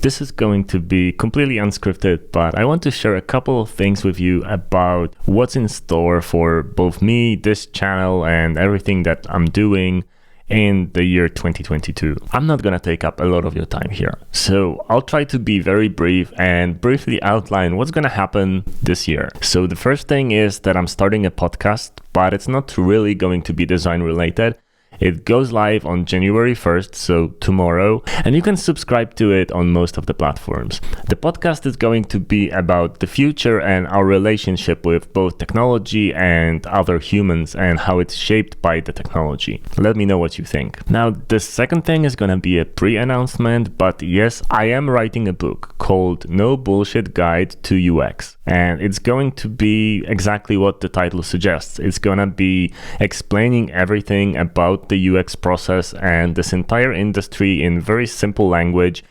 This is going to be completely unscripted, but I want to share a couple of things with you about what's in store for both me, this channel, and everything that I'm doing in the year 2022. I'm not gonna take up a lot of your time here, so I'll try to be very brief and briefly outline what's gonna happen this year. So the first thing is that I'm starting a podcast, but it's not really going to be design related. It goes live on January 1st, so tomorrow, and you can subscribe to it on most of the platforms. The podcast is going to be about the future and our relationship with both technology and other humans and how it's shaped by the technology. Let me know what you think. Now, the second thing is going to be a pre-announcement, but yes, I am writing a book called No Bullshit Guide to UX, and it's going to be exactly what the title suggests. It's going to be explaining everything about the UX process and this entire industry in very simple language.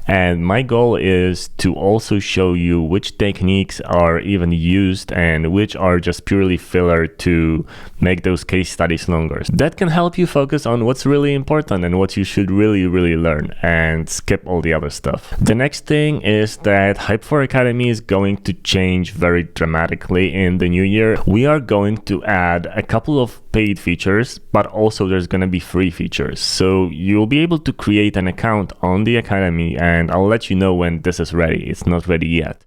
And my goal is to also show you which techniques are even used and which are just purely filler to make those case studies longer. That can help you focus on what's really important and what you should really learn and skip all the other stuff. The next thing is that Hype4 Academy is going to change very dramatically in the new year. We are going to add a couple of paid features, but also there's going to be free features. So you'll be able to create an account on the Academy, and I'll let you know when this is ready. It's not ready yet.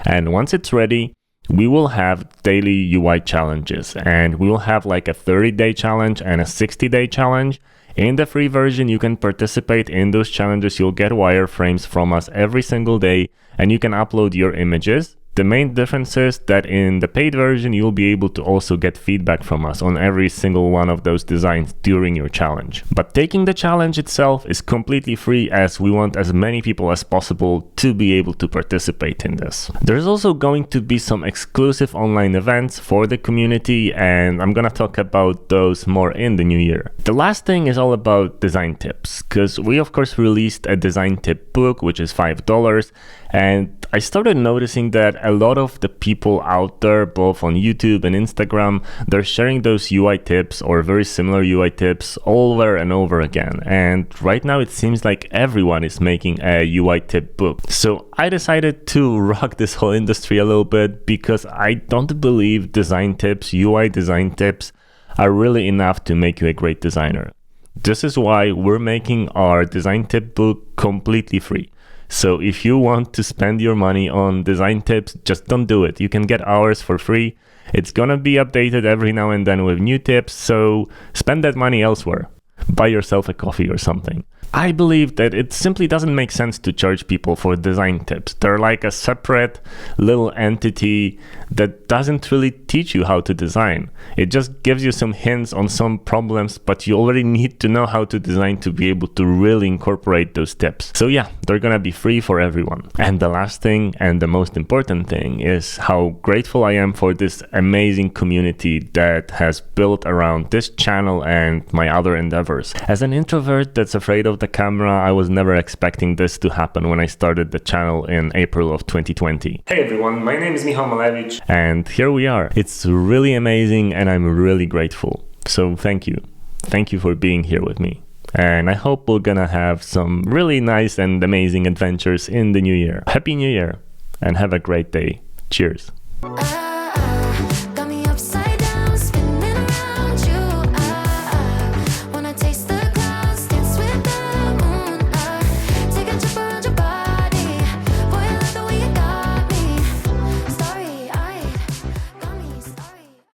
And once it's ready, we will have daily UI challenges, and we will have like a 30-day challenge and a 60-day challenge. In the free version, you can participate in those challenges. You'll get wireframes from us every single day, and you can upload your images. The main difference is that in the paid version, you'll be able to also get feedback from us on every single one of those designs during your challenge. But taking the challenge itself is completely free, as we want as many people as possible to be able to participate in this. There's also going to be some exclusive online events for the community, and I'm gonna talk about those more in the new year. The last thing is all about design tips, because we of course released a design tip book, which is $5, and I started noticing that a lot of the people out there, both on YouTube and Instagram, they're sharing those UI tips or very similar UI tips over and over again. And right now it seems like everyone is making a UI tip book. So I decided to rock this whole industry a little bit, because I don't believe design tips, UI design tips, are really enough to make you a great designer. This is why we're making our design tip book completely free. So if you want to spend your money on design tips, just don't do it. You can get ours for free. It's gonna be updated every now and then with new tips, so spend that money elsewhere. Buy yourself a coffee or something. I believe that it simply doesn't make sense to charge people for design tips. They're like a separate little entity that doesn't really teach you how to design. It just gives you some hints on some problems, but you already need to know how to design to be able to really incorporate those tips. So yeah, they're gonna be free for everyone. And the last thing, and the most important thing, is how grateful I am for this amazing community that has built around this channel and my other endeavors. As an introvert that's afraid of the camera, I was never expecting this to happen when I started the channel in April of 2020. Hey everyone, my name is Michal Malevich, and here we are. It's really amazing, and I'm really grateful. So thank you. Thank you for being here with me. And I hope we're gonna have some really nice and amazing adventures in the new year. Happy New Year, and have a great day. Cheers.